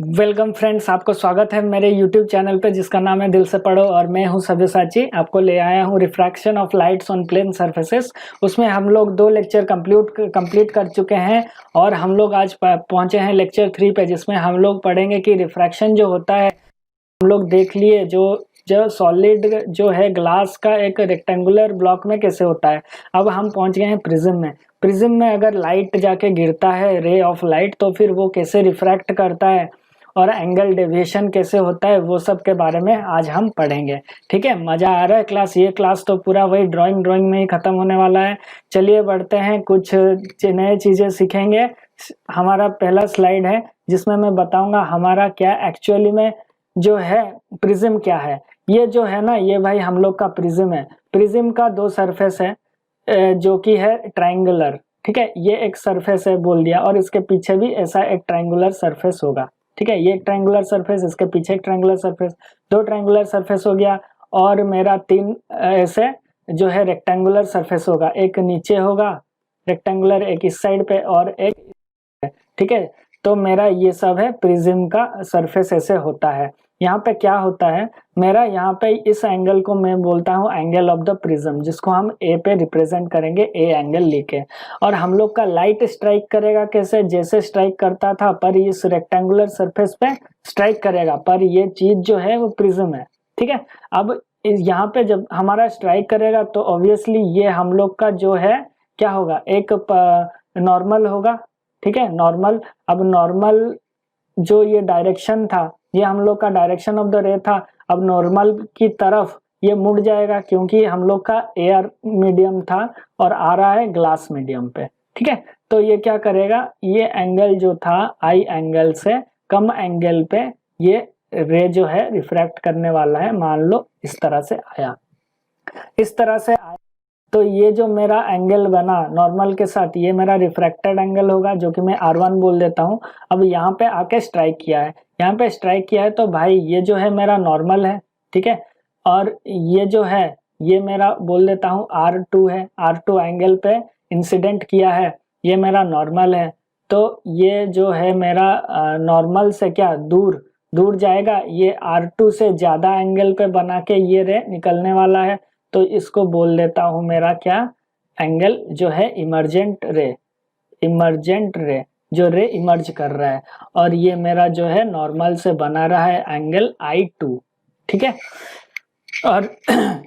Welcome friends, आपको स्वागत है मेरे YouTube चैनल पे जिसका नाम है दिल से पढ़ो। और मैं हूं सव्यसाची। आपको ले आया हूं refraction of lights on plane surfaces. उसमें हम लोग 2 लेक्चर कंप्लीट कर चुके हैं और हम लोग आज पहुंचे हैं लेक्चर 3 पे, जिसमें हम लोग पढ़ेंगे कि रिफ्रैक्शन जो होता है हम लोग देख लिए जो सॉलिड जो है ग्लास का एक रेक्टेंगुलर ब्लॉक में कैसे होता है। अब हम पहुंच गए हैं प्रिज्म में। प्रिज्म में अगर लाइट जाके गिरता है, रे ऑफ लाइट, तो फिर वो कैसे रिफ्रैक्ट करता है और एंगल डेविएशन कैसे होता है, वो सब के बारे में आज हम पढ़ेंगे। ठीक है, मजा आ रहा है क्लास? ये क्लास तो पूरा वही ड्राइंग में ही खत्म होने वाला है। चलिए बढ़ते हैं, कुछ नए चीजें सीखेंगे। हमारा पहला स्लाइड है जिसमें मैं बताऊंगा हमारा क्या एक्चुअली में जो है प्रिज्म क्या है। ये जो है ना, ये भाई हम लोग का प्रिज्म है। प्रिज्म का 2 सरफेस है जो कि है ट्रायंगुलर। ठीक है, ये एक सरफेस है बोल दिया, और इसके पीछे भी ऐसा एक ट्रायंगुलर सरफेस होगा। ठीक है, ये एक ट्रायंगुलर सरफेस, इसके पीछे एक ट्रायंगुलर सरफेस, 2 ट्रायंगुलर सरफेस हो गया। और मेरा 3 ऐसे जो है रेक्टेंगुलर सरफेस होगा। एक नीचे होगा रेक्टेंगुलर, एक इस साइड पे और एक। ठीक है, तो मेरा ये सब है प्रिज्म का सरफेस ऐसे होता है। यहाँ पे क्या होता है मेरा, यहाँ पे इस एंगल को मैं बोलता हूँ एंगल ऑफ द प्रिज्म, जिसको हम ए पे रिप्रेजेंट करेंगे, ए एंगल लेके। और हम लोग का लाइट स्ट्राइक करेगा कैसे, जैसे स्ट्राइक करता था पर इस रेक्टेंगुलर सरफेस पे स्ट्राइक करेगा, पर ये चीज जो है वो प्रिज्म है। ठीक है, अब यहाँ पे जब हमारा स्ट्राइक करेगा तो ऑब्वियसली ये हम लोग का जो है क्या होगा, एक नॉर्मल होगा। ठीक है, नॉर्मल। अब नॉर्मल जो ये डायरेक्शन था, ये हम लोग का डायरेक्शन ऑफ द रे था। अब नॉर्मल की तरफ ये मुड़ जाएगा क्योंकि हम लोग का एयर मीडियम था और आ रहा है ग्लास मीडियम पे। ठीक है, तो ये क्या करेगा, ये एंगल जो था आई एंगल से कम एंगल पे ये रे जो है रिफ्रैक्ट करने वाला है। मान लो इस तरह से आया, इस तरह से आया, तो ये जो मेरा एंगल बना नॉर्मल के साथ, ये मेरा रिफ्रैक्टेड एंगल होगा, जो कि मैं R1 बोल देता हूँ। अब यहाँ पे आके स्ट्राइक किया है, यहाँ पे स्ट्राइक किया है, तो भाई ये जो है मेरा नॉर्मल है। ठीक है, और ये जो है ये मेरा बोल देता हूँ R2 है। R2 एंगल पे इंसिडेंट किया है, ये मेरा नॉर्मल है। तो ये जो है मेरा नॉर्मल से क्या दूर दूर जाएगा, ये R2 से ज्यादा एंगल पे बना के ये रे निकलने वाला है। तो इसको बोल देता हूं मेरा क्या, एंगल जो है इमर्जेंट रे। इमर्जेंट रे, जो रे इमर्ज कर रहा है, और ये मेरा जो है नॉर्मल से बना रहा है एंगल I2। ठीक है, और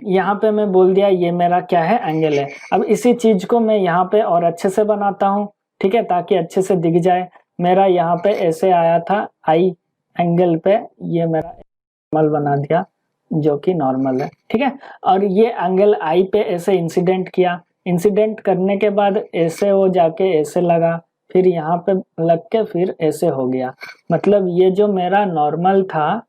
यहाँ पे मैं बोल दिया ये मेरा क्या है, एंगल है। अब इसी चीज को मैं यहाँ पे और अच्छे से बनाता हूँ। ठीक है, ताकि अच्छे से दिख जाए। मेरा यहाँ पे ऐसे आया था आई एंगल पे, ये मेरा नॉर्मल बना दिया जो कि नॉर्मल है। ठीक है, और ये एंगल आई पे ऐसे इंसिडेंट किया, इंसिडेंट करने के बाद ऐसे वो जाके ऐसे लगा, फिर यहाँ पे लग के फिर ऐसे हो गया। मतलब ये जो मेरा नॉर्मल था,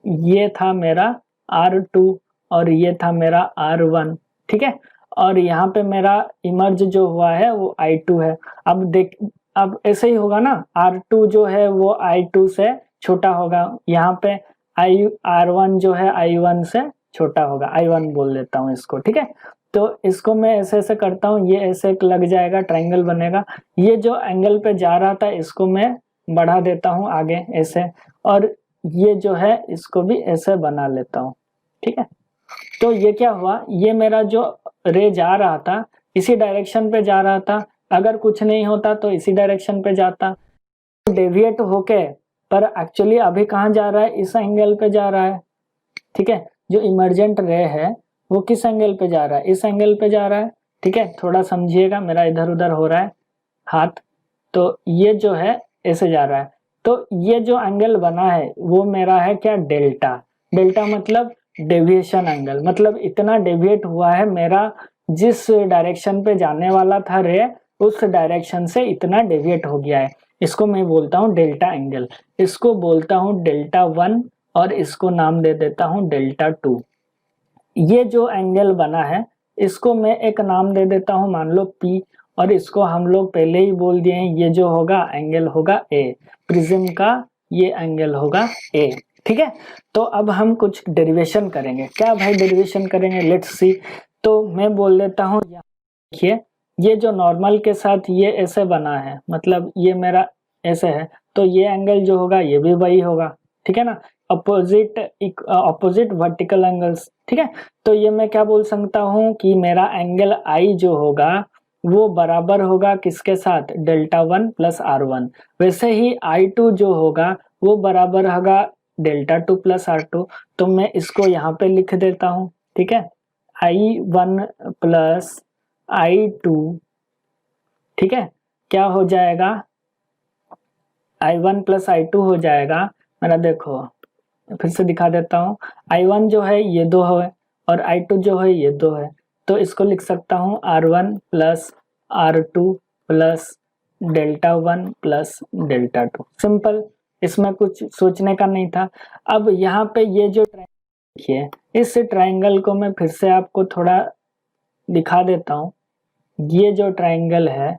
ये था मेरा R2 और ये था मेरा R1। ठीक है, और यहाँ पे मेरा इमर्ज जो हुआ है वो I2 है। अब देख, अब ऐसे ही होगा ना, R2 जो है वो I2 से छोटा होगा, यहाँ पे R1 जो है I1 से छोटा होगा। I1 बोल देता हूँ इसको। ठीक है, तो इसको मैं ऐसे ऐसे करता हूँ, ये ऐसे लग जाएगा, ट्रायंगल बनेगा। ये जो एंगल पे जा रहा था इसको मैं बढ़ा देता हूँ आगे ऐसे, और ये जो है इसको भी ऐसे बना लेता हूँ। ठीक है, तो ये क्या हुआ, ये मेरा जो रे जा रहा था इसी डायरेक्शन पे जा रहा था। अगर कुछ नहीं होता तो इसी डायरेक्शन पे जाता, डेविएट होके, पर एक्चुअली अभी कहाँ जा रहा है, इस एंगल पे जा रहा है। ठीक है, जो इमर्जेंट रे है वो किस एंगल पे जा रहा है, इस एंगल पे जा रहा है। ठीक है, थोड़ा समझिएगा, मेरा इधर उधर हो रहा है हाथ। तो ये जो है ऐसे जा रहा है, तो ये जो एंगल बना है वो मेरा है क्या, डेल्टा। डेल्टा मतलब डेविएशन एंगल, मतलब इतना डेविएट हुआ है मेरा, जिस डायरेक्शन पे जाने वाला था रे उस डायरेक्शन से इतना डेविएट हो गया है। इसको मैं बोलता हूँ डेल्टा एंगल, इसको बोलता हूँ डेल्टा 1, और इसको नाम दे देता हूँ डेल्टा 2। ये जो एंगल बना है इसको मैं एक नाम दे देता हूँ, मान लो P, और इसको हम लोग पहले ही बोल दिए हैं, ये जो होगा एंगल होगा A। प्रिज्म का ये एंगल होगा A। ठीक है, तो अब हम कुछ डेरिवेशन करेंगे। क्या भाई डेरिवेशन करेंगे, लेट्स सी। तो मैं बोल देता हूँ, देखिए ये जो नॉर्मल के साथ ये ऐसे बना है, मतलब ये मेरा ऐसे है, तो ये एंगल जो होगा ये भी वही होगा, ठीक है ना, अपोजिट वर्टिकल एंगल्स, ठीक है। तो ये मैं क्या बोल सकता हूँ कि मेरा एंगल आई जो होगा वो बराबर होगा किसके साथ, डेल्टा 1 प्लस R1। वैसे ही I2 जो होगा वो बराबर होगा डेल्टा 2 प्लस R2। तो मैं इसको यहाँ पे लिख देता हूँ, ठीक है, I1 प्लस I2, ठीक है, क्या हो जाएगा, I1 प्लस I2 हो जाएगा मेरा, देखो फिर से दिखा देता हूँ, I1 जो है ये 2 है और I2 जो है ये 2 है, तो इसको लिख सकता हूँ R1 plus R2 plus delta 1 plus delta 2। Simple, इसमें कुछ सोचने का नहीं था। अब यहाँ पे ये जो देखिए, इस ट्रायंगल को मैं फिर से आपको थोड़ा दिखा देता हूँ। ये जो ट्रायंगल है,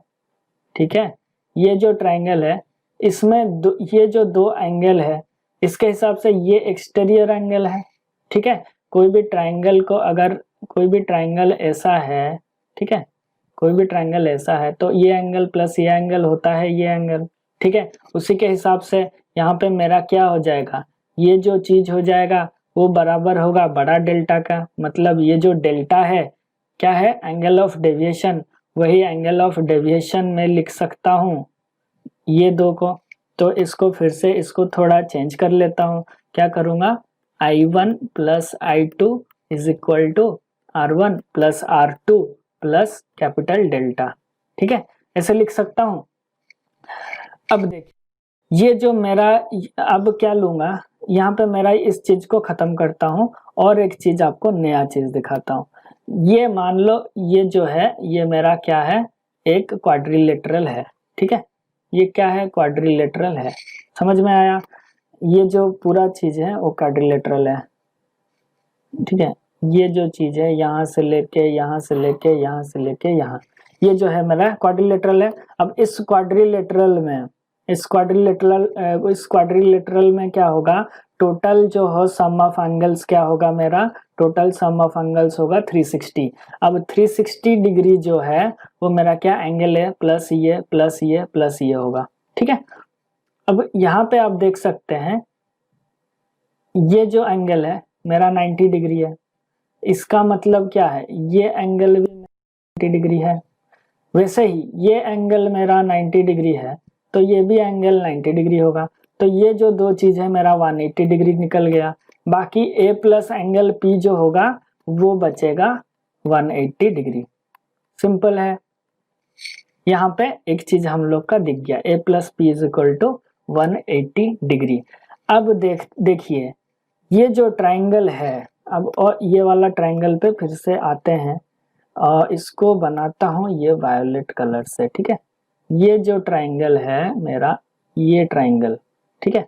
ठीक है, ये जो ट्रायंगल है इसमें ये जो 2 एंगल है इसके हिसाब से ये एक्सटीरियर एंगल है, ठीक है। कोई भी ट्रायंगल को अगर कोई भी ट्रायंगल ऐसा है, ठीक है, कोई भी ट्रायंगल ऐसा है तो ये एंगल प्लस ये एंगल होता है ये एंगल, ठीक है। उसी के हिसाब से यहाँ पे मेरा क्या हो जाएगा, ये जो चीज हो जाएगा वो बराबर होगा बड़ा डेल्टा का, मतलब ये जो डेल्टा है क्या है, एंगल ऑफ डेविएशन। वही एंगल ऑफ डेविएशन में लिख सकता हूँ ये 2 को। तो इसको फिर से इसको थोड़ा चेंज कर लेता हूँ, क्या करूँगा, I1 plus I2 is equal to R1 plus R2 plus capital delta, ठीक है, ऐसे लिख सकता हूँ। अब देखिए ये जो मेरा, अब क्या लूँगा यहाँ पे, मेरा इस चीज को खत्म करता हूँ और एक चीज आपको नया चीज दिखाता हूँ। ये मान लो ये जो है ये मेरा क्या है, एक क्वाड्रिलेटरल है, ठीक है, ये क्या है, क्वाड्रिलेटरल है, समझ में आया। ये जो पूरा चीज है वो क्वाड्रिलेटरल है, ठीक है, ये जो चीज है यहाँ से लेके यहाँ से लेके यहाँ से लेके यहाँ, ये जो है मेरा क्वाड्रिलेटरल है। अब इस क्वाड्रिलेटरल में क्या होगा, टोटल जो हो सम ऑफ एंगल्स क्या होगा, मेरा टोटल सम ऑफ एंगल्स होगा 360। अब 360 डिग्री जो है वो मेरा क्या एंगल है, प्लस ये प्लस ये प्लस ये होगा, ठीक है। अब यहाँ पे आप देख सकते हैं ये जो एंगल है मेरा 90 डिग्री है, इसका मतलब क्या है, ये एंगल भी 90 डिग्री है। वैसे ही ये एंगल मेरा 90 डिग्री है तो ये भी एंगल 90 डिग्री होगा। तो ये जो 2 चीज है मेरा 180 डिग्री निकल गया। बाकी A प्लस एंगल P जो होगा वो बचेगा 180 डिग्री। सिंपल है, यहाँ पे एक चीज हम लोग का दिख गया, A plus P is equal to 180 degree. अब देखिए ये जो ट्राइंगल है, अब और ये वाला ट्राइंगल पे फिर से आते हैं, इसको बनाता हूँ ये वायोलेट कलर से, ठीक है। ये जो ट्राइंगल है मेरा, ये ट्राइंगल, ठीक है,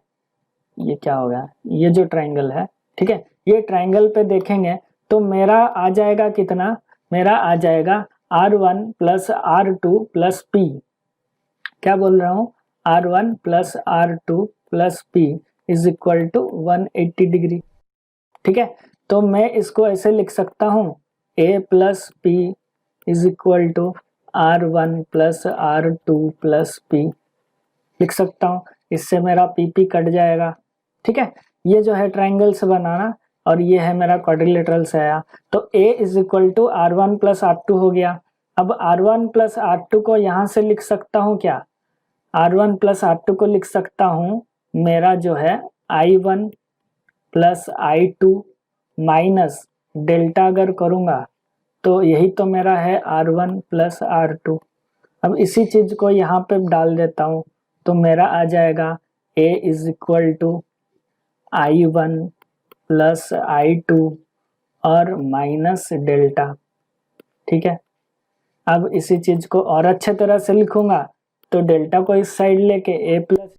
ये क्या हो गया, ये जो ट्राइंगल है, ठीक है, ये ट्राइंगल पे देखेंगे तो मेरा आ जाएगा कितना, मेरा आ जाएगा R1 plus R2 plus P, क्या बोल रहा हूँ, R1 plus R2 plus P is equal to 180 degree, ठीक है। तो मैं इसको ऐसे लिख सकता हूँ A plus P is equal to R1 plus R2 plus P लिख सकता हूँ। इससे मेरा PP कट जाएगा, ठीक है। ये जो है ट्राइंगल से बनाना और ये है मेरा क्वाड्रिलेटरल से आया, तो A is equal to R1 plus R2 हो गया। अब R1 प्लस R2 को यहाँ से लिख सकता हूँ क्या, R1 प्लस R2 को लिख सकता हूँ मेरा जो है I1 plus I2 minus delta अगर करूँगा तो यही तो मेरा है R1 प्लस R2। अब इसी चीज को यहाँ पे डाल देता हूँ तो मेरा आ जाएगा A is equal to I1 plus I2 और माइनस डेल्टा, ठीक है। अब इसी चीज को और अच्छे तरह से लिखूंगा तो डेल्टा को इस साइड लेके A plus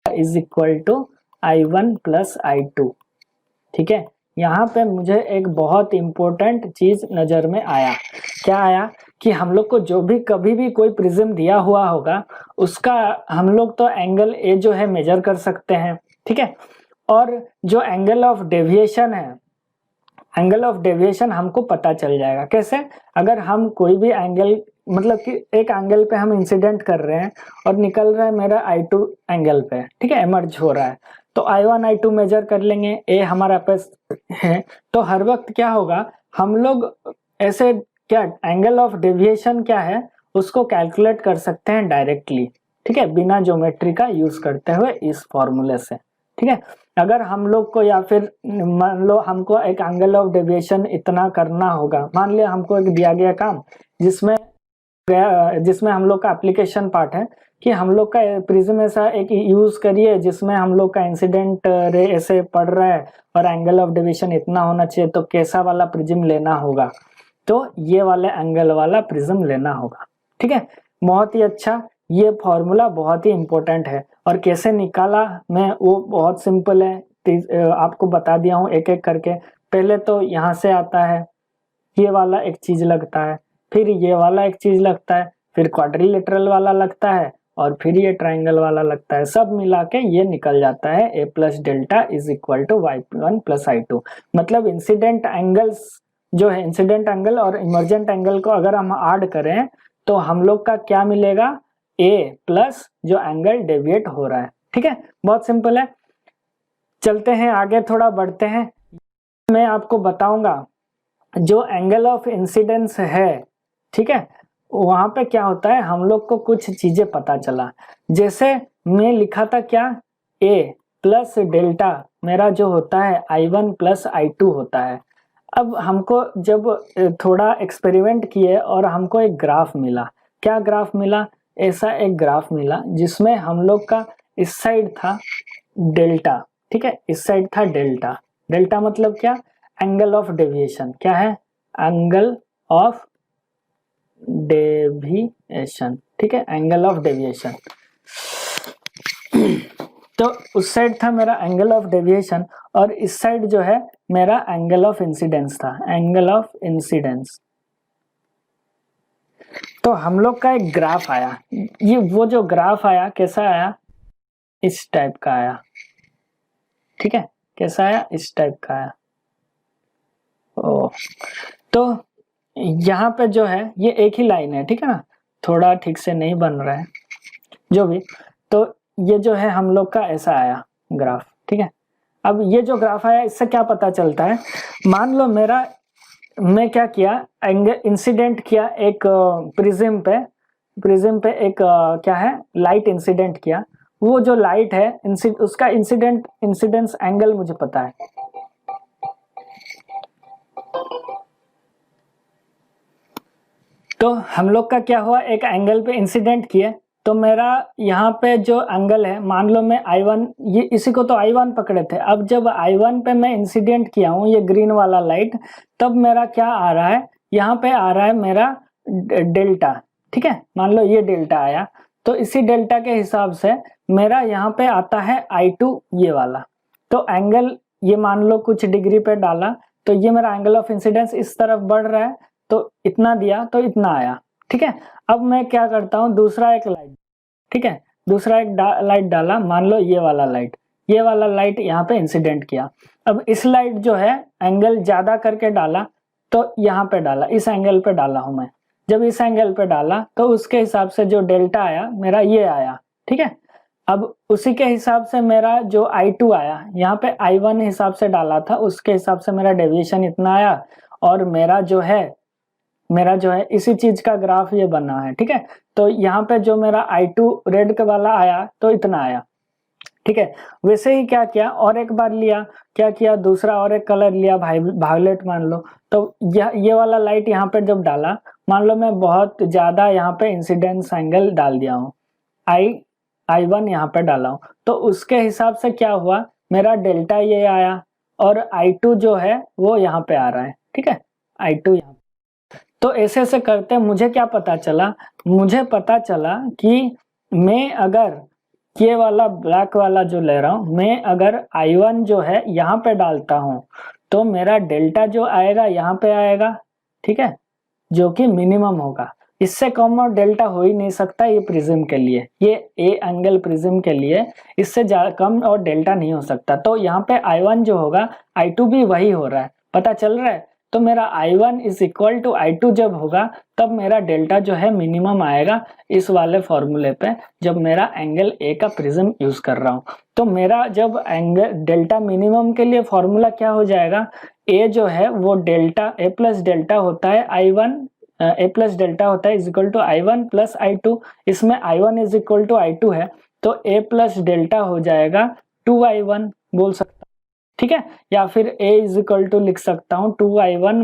is equal to I1 plus I2, ठीक है। यहाँ पे मुझे एक बहुत इंपॉर्टेंट चीज नजर में आया, क्या आया कि हम लोग को जो भी कभी भी कोई प्रिज्म दिया हुआ होगा उसका हम लोग तो एंगल A जो है मेजर कर सकते हैं, ठीक है। और जो एंगल ऑफ डेविएशन है, एंगल ऑफ डेविएशन हमको पता चल जाएगा कैसे, अगर हम कोई भी एंगल मतलब कि एक एंगल पे हम इंसिडेंट कर रहे हैं और निकल रहा है मेरा I2 एंगल पे, ठीक है, एमर्ज हो रहा है, तो I1 I2 मेजर कर लेंगे, ए हमारा पास है। तो हर वक्त क्या होगा, हम लोग ऐसे क्या एंगल ऑफ डेविएशन क्या है उसको कैलकुलेट कर सकते हैं डायरेक्टली, ठीक है, बिना ज्योमेट्री का यूज करते हुए इस फॉर्मूले से, ठीक है। अगर हम लोग को या फिर मान लो हमको एक एंगल ऑफ डेविएशन इतना करना होगा, मान लिया हमको एक दिया गया काम जिसमें हम लोग का एप्लीकेशन पार्ट है कि हम लोग का प्रिज्म ऐसा एक यूज करिए जिसमें हम लोग का इंसिडेंट रे ऐसे पड़ रहा है और एंगल ऑफ डेविएशन इतना होना चाहिए, तो कैसा वाला प्रिज्म लेना होगा, तो ये वाले एंगल वाला प्रिज्म लेना होगा, ठीक है। बहुत ही अच्छा, ये फॉर्मूला बहुत ही इंपॉर्टेंट है और कैसे निकाला मैं वो बहुत सिंपल है, आपको बता दिया हूँ एक एक करके। पहले तो यहाँ से आता है, ये वाला एक चीज लगता है, फिर ये वाला एक चीज लगता है, फिर क्वाड्रिलेटरल वाला लगता है और फिर ये ट्राइंगल वाला लगता है, सब मिला के ये निकल जाता है a plus delta is equal to y1 plus I2। मतलब इंसिडेंट एंगल्स जो है, इंसिडेंट एंगल और इमर्जेंट एंगल को अगर हम ऐड करें तो हम लोग का क्या मिलेगा, a प्लस जो एंगल डेविएट हो रहा है, ठीक है, बहुत सिंपल है। चलते हैं आगे, थोड़ा बढ़ते हैं। मैं आपको बताऊंगा जो एंगल ऑफ इंसिडेंस है, ठीक है, वहां पे क्या होता है, हम लोग को कुछ चीजें पता चला। जैसे मैं लिखा था क्या, a प्लस डेल्टा मेरा जो होता है I1 प्लस I2 होता है। अब हमको जब थोड़ा एक्सपेरिमेंट किए और हमको एक ग्राफ मिला, क्या ग्राफ मिला, ऐसा एक ग्राफ मिला जिसमें हम लोग का इस साइड था डेल्टा, ठीक है, इस साइड था डेल्टा। डेल्टा मतलब क्या, एंगल ऑफ डेविएशन, क्या है, एंगल ऑफ डेविएशन, ठीक है, एंगल ऑफ डेविएशन। तो उस साइड था मेरा एंगल ऑफ डेविएशन और इस साइड जो है मेरा एंगल ऑफ इंसिडेंस था, एंगल ऑफ इंसिडेंस। तो हम लोग का एक ग्राफ आया, ये वो जो ग्राफ आया कैसा आया, इस टाइप का आया, ठीक है, कैसा आया, इस टाइप का आया। ओ, तो यहाँ पे जो है ये एक ही लाइन है, ठीक है ना, थोड़ा ठीक से नहीं बन रहा है जो भी, तो ये जो है हम लोग का ऐसा आया ग्राफ, ठीक है। अब ये जो ग्राफ आया इससे क्या पता चलता है, मान लो मैं क्या किया, एंगल इंसिडेंट किया एक प्रिज्म पे एक क्या है, लाइट इंसिडेंट किया, वो जो लाइट है उसका इंसिडेंस एंगल मुझे पता है, तो हम लोग का क्या हुआ, एक एंगल पे इंसिडेंट किए, तो मेरा यहाँ पे जो एंगल है, मान लो मैं I1, ये इसी को तो I1 पकड़े थे, अब जब I1 पे मैं इंसिडेंट किया हूँ ये ग्रीन वाला लाइट, तब मेरा क्या आ रहा है, यहाँ पे आ रहा है मेरा डेल्टा, ठीक है, मान लो ये डेल्टा आया, तो इसी डेल्टा के हिसाब से मेरा यहाँ पे आता है I2 ये वाला, तो एंगल ये मान लो कुछ डिग्री पे डाला, तो ये मेरा एंगल ऑफ इंसिडेंस इस तरफ बढ़ रहा है, तो इतना दिया तो इतना आया, ठीक है। अब मैं क्या करता हूँ, दूसरा एक लाइट, ठीक है, दूसरा एक लाइट डाला, मान लो ये वाला लाइट यहाँ पे इंसिडेंट किया, अब इस लाइट जो है एंगल ज्यादा करके डाला, तो यहाँ पे डाला, इस एंगल पे डाला हूं मैं, जब इस एंगल पे डाला तो उसके हिसाब से जो डेल्टा आया मेरा ये आया, ठीक है। अब उसी के हिसाब से मेरा जो I2 आया, यहाँ पे I1 हिसाब से डाला था, उसके हिसाब से मेरा डेविएशन इतना आया, और मेरा जो है इसी चीज का ग्राफ ये बना है, ठीक है। तो यहाँ पे जो मेरा I2 रेड के वाला आया तो इतना आया, ठीक है। वैसे ही क्या किया, और एक बार लिया, क्या किया, दूसरा और एक कलर लिया, वायलेट मान लो, तो ये वाला लाइट यहाँ पे जब डाला, मान लो मैं बहुत ज्यादा यहाँ पे इंसिडेंस एंगल डाल दिया हूँ, I1 यहाँ पे डाला हूँ, तो उसके हिसाब से क्या हुआ, मेरा डेल्टा ये आया और I2 जो है वो यहाँ पे आ रहा है, ठीक है, I2 यहाँ। तो ऐसे ऐसे करते मुझे क्या पता चला, मुझे पता चला कि मैं अगर ये वाला ब्लैक वाला जो ले रहा हूं, मैं अगर I1 जो है यहाँ पे डालता हूं, तो मेरा डेल्टा जो आएगा यहाँ पे आएगा, ठीक है, जो कि मिनिमम होगा, इससे कम और डेल्टा हो ही नहीं सकता ये प्रिज्म के लिए, ये ए एंगल प्रिज्म के लिए इससे कम और डेल्टा नहीं हो सकता। तो यहाँ पे I1 जो होगा I2 भी वही हो रहा है, पता चल रहा है, तो मेरा I1 is equal to I2 जब होगा तब मेरा डेल्टा जो है मिनिमम आएगा इस वाले फॉर्मूले पे, जब मेरा एंगल ए का प्रिज्म यूज कर रहा हूँ। तो मेरा जब एंगल डेल्टा मिनिमम के लिए फॉर्मूला क्या हो जाएगा, ए जो है वो डेल्टा ए प्लस डेल्टा होता है I1, ए प्लस डेल्टा होता है is equal to I1 plus I2। इसमें I1 is equal to I2 है तो ए प्लस डेल्टा हो जाएगा 2I1 बोल सकता हूँ, ठीक है। या फिर ए इज इक्वल टू लिख सकता हूँ 2I1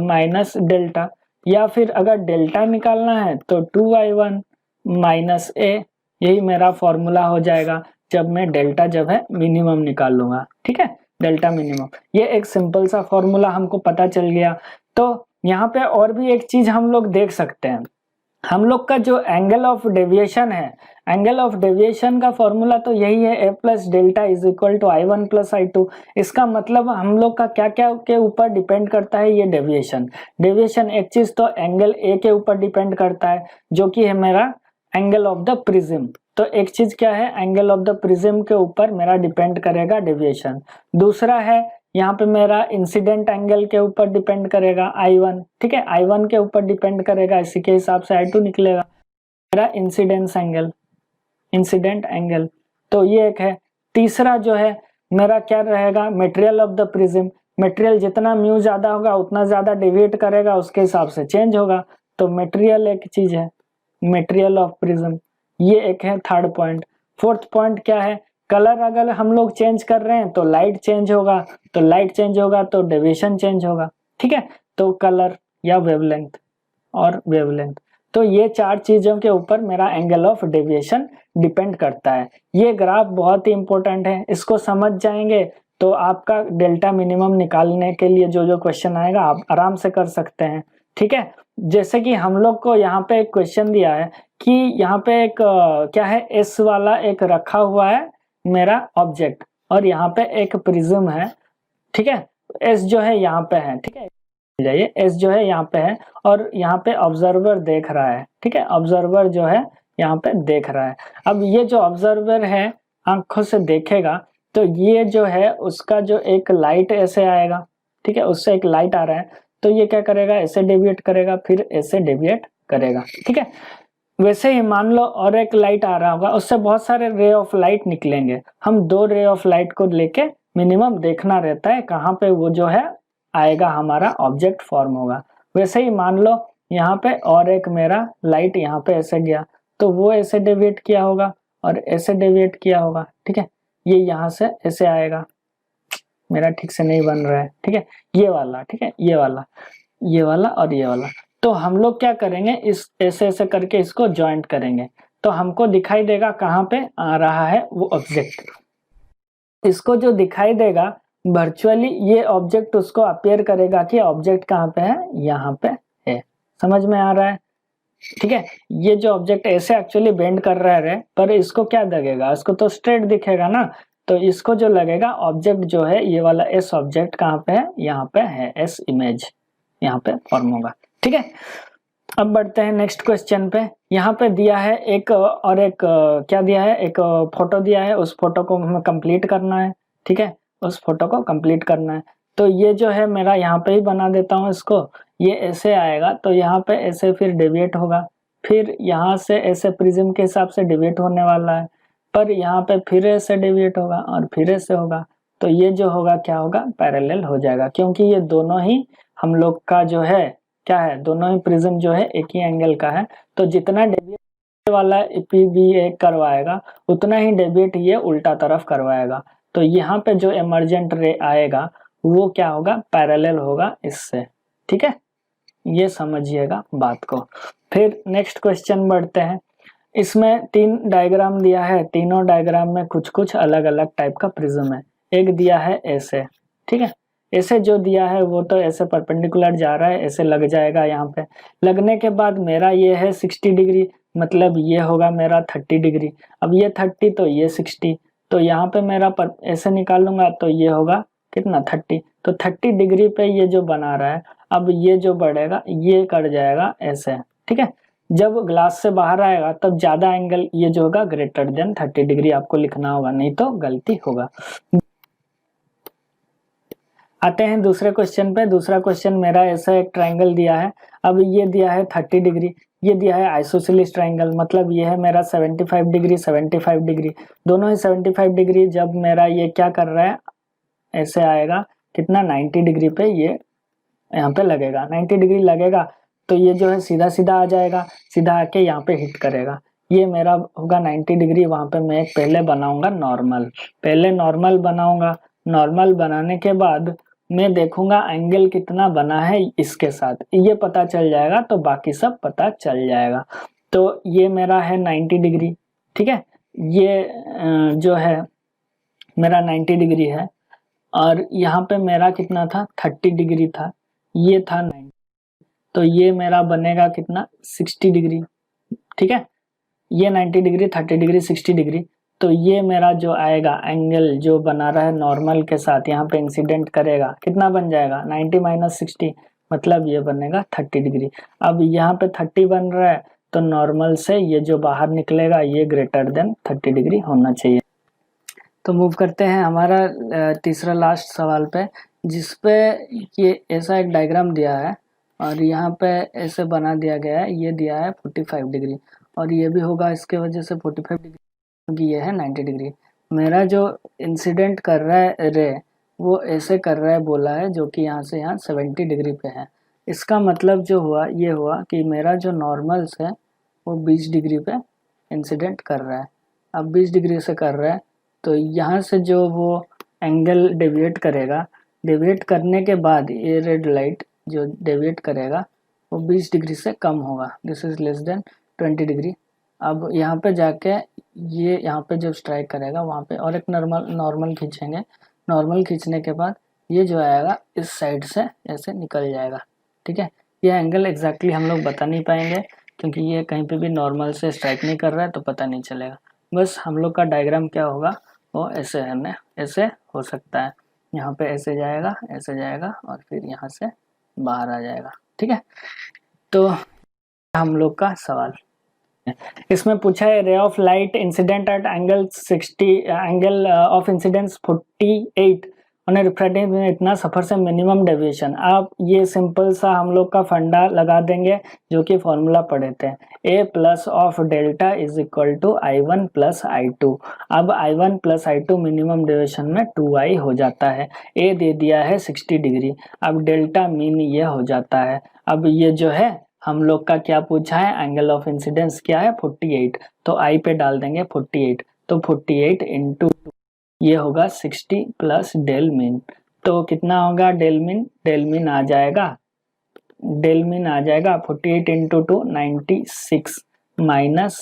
माइनस डेल्टा, या फिर अगर डेल्टा निकालना है तो 2I1 माइनस ए, यही मेरा फॉर्मूला हो जाएगा जब मैं डेल्टा जब है मिनिमम निकाल लूंगा, ठीक है, डेल्टा मिनिमम। ये एक सिंपल सा फॉर्मूला हमको पता चल गया। तो यहाँ पे और भी एक चीज हम लोग देख सकते हैं, हम लोग का जो एंगल ऑफ डेविएशन है, एंगल ऑफ डेविएशन का फॉर्मूला तो यही है A plus delta is equal to I1 plus I2। इसका मतलब हम लोग का क्या क्या के ऊपर डिपेंड करता है, ये डेविएशन। डेविएशन एक चीज तो एंगल ए के ऊपर डिपेंड करता है जो कि है मेरा एंगल ऑफ द प्रिज्म। तो एक चीज क्या है, एंगल ऑफ द प्रिज्म के ऊपर मेरा डिपेंड करेगा डेविएशन। दूसरा है यहाँ पे मेरा इंसिडेंट एंगल के ऊपर डिपेंड करेगा I1, ठीक है, I1 के ऊपर डिपेंड करेगा, इसी के हिसाब से I2 निकलेगा मेरा इंसिडेंट एंगल। तो ये एक है। तीसरा जो है मेरा क्या रहेगा, material of the prism. Material जितना म्यू ज्यादा होगा उतना ज्यादा डेविएट करेगा, उसके हिसाब से चेंज होगा। तो मटेरियल एक चीज है, मटेरियल ऑफ प्रिज्म, ये एक है थर्ड पॉइंट। फोर्थ पॉइंट क्या है, कलर अगर हम लोग चेंज कर रहे हैं तो लाइट चेंज होगा, तो लाइट चेंज होगा तो डेविएशन चेंज होगा, ठीक है। तो कलर या वेवलेंथ और वेवलेंथ, तो ये चार चीजों के ऊपर मेरा एंगल ऑफ डेविएशन डिपेंड करता है। ये ग्राफ बहुत ही इंपॉर्टेंट है, इसको समझ जाएंगे तो आपका डेल्टा मिनिमम निकालने के लिए जो जो क्वेश्चन आएगा आप आराम से कर सकते हैं, ठीक है। जैसे कि हम लोग को यहाँ पे एक क्वेश्चन दिया है कि यहाँ पे एक क्या है, एस वाला एक रखा हुआ है मेरा ऑब्जेक्ट और यहाँ पे एक प्रिज्म है, ठीक है। एस जो है यहाँ पे है, ठीक है, जाइए, एस जो है यहाँ पे है और यहाँ पे ऑब्जर्वर देख रहा है, ठीक है, ऑब्जर्वर जो है यहाँ पे देख रहा है। अब ये जो ऑब्जर्वर है आंखों से देखेगा तो ये जो है उसका जो एक लाइट ऐसे आएगा, ठीक है, उससे एक लाइट आ रहा है तो ये क्या करेगा, ऐसे डेविएट करेगा, फिर ऐसे डेविएट करेगा, ठीक है। वैसे ही मान लो और एक लाइट आ रहा होगा, उससे बहुत सारे रे ऑफ लाइट निकलेंगे, हम 2 रे ऑफ लाइट को लेके मिनिमम देखना रहता है कहाँ पे वो जो है आएगा, हमारा ऑब्जेक्ट फॉर्म होगा। वैसे ही मान लो यहाँ पे और एक मेरा लाइट यहाँ पे ऐसे गया तो वो ऐसे डेविएट किया होगा और ऐसे डेविएट किया होगा, ठीक है, ये यहाँ से ऐसे आएगा, मेरा ठीक से नहीं बन रहा है, ठीक है, ये वाला, ठीक है, ये वाला और ये वाला। तो हम लोग क्या करेंगे, इस ऐसे ऐसे करके इसको ज्वाइंट करेंगे तो हमको दिखाई देगा कहाँ पे आ रहा है वो ऑब्जेक्ट। इसको जो दिखाई देगा वर्चुअली ये ऑब्जेक्ट उसको अपीयर करेगा कि ऑब्जेक्ट कहाँ पे है, यहाँ पे है। समझ में आ रहा है, ठीक है। ये जो ऑब्जेक्ट ऐसे एक्चुअली बेंड कर रहा है पर इसको क्या लगेगा, इसको तो स्ट्रेट दिखेगा ना, तो इसको जो लगेगा ऑब्जेक्ट जो है ये वाला एस ऑब्जेक्ट कहाँ पे है, यहाँ पे है, एस इमेज यहाँ पे फॉर्म होगा, ठीक है। अब बढ़ते हैं नेक्स्ट क्वेश्चन पे। यहाँ पे दिया है एक और एक क्या दिया है, एक फोटो दिया है, उस फोटो को हमें कंप्लीट करना है, ठीक है, उस फोटो को कंप्लीट करना है। तो ये जो है मेरा यहाँ पे ही बना देता हूँ इसको, ये ऐसे आएगा तो यहाँ पे ऐसे फिर डेविएट होगा, फिर यहाँ से ऐसे प्रिज्म के हिसाब से डेविएट होने वाला है, पर यहाँ पे फिर ऐसे डेविएट होगा और फिर ऐसे होगा। तो ये जो होगा क्या होगा, पैरेलल हो जाएगा, क्योंकि ये दोनों ही हम लोग का जो है क्या है, दोनों ही प्रिज्म जो है एक ही एंगल का है। तो जितना डेविएट वाला पीबीए करवाएगा उतना ही डेविएट ये उल्टा तरफ करवाएगा। तो यहाँ पे जो एमर्जेंट रे आएगा वो क्या होगा, पैरेलल होगा इससे, ठीक है, ये समझिएगा बात को। फिर नेक्स्ट क्वेश्चन बढ़ते हैं। इसमें 3 डायग्राम दिया है, तीनों डायग्राम में कुछ कुछ अलग अलग टाइप का प्रिज्म है। एक दिया है ऐसे, ठीक है, ऐसे जो दिया है वो तो ऐसे परपेंडिकुलर जा रहा है, ऐसे लग जाएगा, यहाँ पे लगने के बाद मेरा ये है 60 डिग्री, मतलब ये होगा मेरा 30 डिग्री। अब ये 30 तो ये 60, तो यहाँ पे मेरा ऐसे निकालूंगा तो ये होगा कितना 30, तो 30 डिग्री पे ये जो बना रहा है, अब ये जो बढ़ेगा ये कट जाएगा ऐसे, ठीक है। जब ग्लास से बाहर आएगा तब ज्यादा एंगल ये जो होगा ग्रेटर देन 30 डिग्री आपको लिखना होगा, नहीं तो गलती होगा। आते हैं दूसरे क्वेश्चन पे। दूसरा क्वेश्चन मेरा ऐसा एक ट्रायंगल दिया है। अब ये दिया है 30 डिग्री, ये दिया है आइसोसेलेस ट्रायंगल, मतलब ये है मेरा 75 डिग्री 75 डिग्री, दोनों ही 75 डिग्री। जब मेरा ये क्या कर रहा है, ऐसे आएगा कितना 90 डिग्री पे ये यहाँ पे लगेगा, 90 डिग्री लगेगा तो ये जो है सीधा सीधा आ जाएगा, सीधा आके यहाँ पे हिट करेगा। ये मेरा होगा 90 डिग्री। वहां पे मैं पहले बनाऊंगा नॉर्मल, पहले नॉर्मल बनाऊंगा। नॉर्मल बनाने के बाद मैं देखूंगा एंगल कितना बना है इसके साथ, ये पता चल जाएगा तो बाकी सब पता चल जाएगा। तो ये मेरा है 90 डिग्री, ठीक है। ये जो है मेरा 90 डिग्री है और यहाँ पे मेरा कितना था 30 डिग्री था, ये था 90, तो ये मेरा बनेगा कितना 60 डिग्री, ठीक है। ये 90 डिग्री 30 डिग्री 60 डिग्री, तो ये मेरा जो आएगा एंगल जो बना रहा है नॉर्मल के साथ यहाँ पे इंसिडेंट करेगा, कितना बन जाएगा 90 माइनस 60, मतलब ये बनेगा 30 डिग्री। अब यहाँ पे 30 बन रहा है तो नॉर्मल से ये जो बाहर निकलेगा ये ग्रेटर देन 30 डिग्री होना चाहिए। तो मूव करते हैं हमारा तीसरा लास्ट सवाल पे, जिसपे ये ऐसा एक डायग्राम दिया है और यहाँ पे ऐसे बना दिया गया है। ये दिया है 45 डिग्री और ये भी होगा इसके वजह से 45 डिग्री, क्योंकि ये है 90 डिग्री। मेरा जो इंसिडेंट कर रहा है रे वो ऐसे कर रहा है बोला है, जो कि यहाँ से यहाँ 70 डिग्री पे है। इसका मतलब जो हुआ ये हुआ कि मेरा जो नॉर्मल्स है वो 20 डिग्री पे इंसिडेंट कर रहा है। अब 20 डिग्री से कर रहा है तो यहाँ से जो वो एंगल डेविएट करेगा, डेविएट करने के बाद ये रेड लाइट जो डेविएट करेगा वो 20 डिग्री से कम होगा, this is less than 20 degree. अब यहाँ पे जाके ये यहाँ पे जब स्ट्राइक करेगा वहाँ पे और एक नॉर्मल खींचेंगे। नॉर्मल खींचने के बाद ये जो आएगा इस साइड से ऐसे निकल जाएगा, ठीक है। ये एंगल एग्जैक्टली हम लोग बता नहीं पाएंगे क्योंकि ये कहीं पे भी नॉर्मल से स्ट्राइक नहीं कर रहा है तो पता नहीं चलेगा। बस हम लोग का डायग्राम क्या होगा वो ऐसे है, ऐसे हो सकता है, यहाँ पे ऐसे जाएगा और फिर यहाँ से बाहर आ जाएगा, ठीक है। तो हम लोग का सवाल इसमें पूछा है ray of light incident at angle 60, angle of incidence 48 और रिफ्रैक्टिव में इतना सफर से मिनिमम डेविएशन। आप ये सिंपल सा हम लोग का फंडा लगा देंगे जो कि फॉर्मूला पढ़े थे, a plus of delta is equal to I1 plus I2। अब I1 plus I2 minimum deviation में 2I हो जाता है। a दे दिया है 60 डिग्री, अब डेल्टा मीन ये हो जाता है। अब ये जो है हम लोग का क्या पूछा है, एंगल ऑफ इंसिडेंस क्या है 48, तो I पे डाल देंगे 48, तो 48 इंटू ये होगा 60 प्लस डेल मीन, तो कितना होगा डेल मीन आ जाएगा, 48 इंटू 2 96 माइनस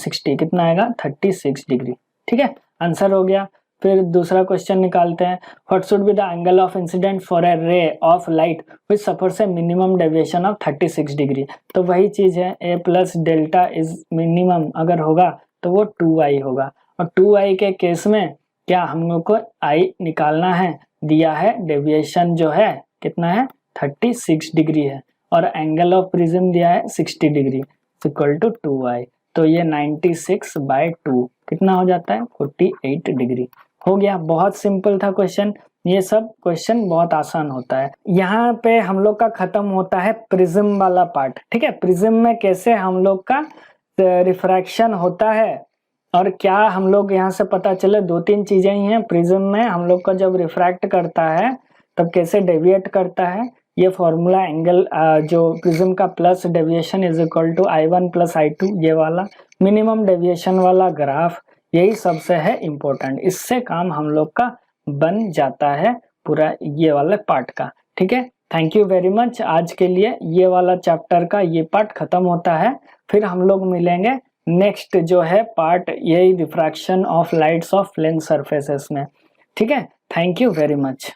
60 कितना आएगा 36 डिग्री, ठीक है। आंसर हो गया। फिर दूसरा क्वेश्चन निकालते हैं, what should be the angle of incident for a ray of light which suffers A minimum deviation of 36 degree. तो वही चीज है, a plus delta is minimum अगर होगा तो वो 2I होगा, और 2I के केस में क्या हम लोग को I निकालना है, दिया है डेविएशन जो है कितना है 36 डिग्री है और एंगल ऑफ प्रिज्म दिया है 60 डिग्री इक्वल टू 2I, तो ये 96/2 कितना हो जाता है 48 डिग्री। हो गया, बहुत सिंपल था क्वेश्चन। ये सब क्वेश्चन बहुत आसान होता है। यहाँ पे हम लोग का खत्म होता है प्रिज्म वाला पार्ट, ठीक है। प्रिज्म में कैसे हम लोग का रिफ्रैक्शन होता है और क्या हम लोग यहाँ से पता चले, 2-3 चीजें ही हैं प्रिज्म में। हम लोग का जब रिफ्रैक्ट करता है तब कैसे डेविएट करता है, ये फॉर्मूला एंगल जो प्रिज्म का plus deviation is equal to I1 plus I2, ये वाला मिनिमम डेविएशन वाला ग्राफ, यही सबसे है इम्पोर्टेंट। इससे काम हम लोग का बन जाता है पूरा ये वाला पार्ट का, ठीक है। Thank you very much. आज के लिए ये वाला चैप्टर का ये पार्ट खत्म होता है। फिर हम लोग मिलेंगे नेक्स्ट जो है पार्ट, यही refraction of lights of plane surfaces में, ठीक है। Thank you very much.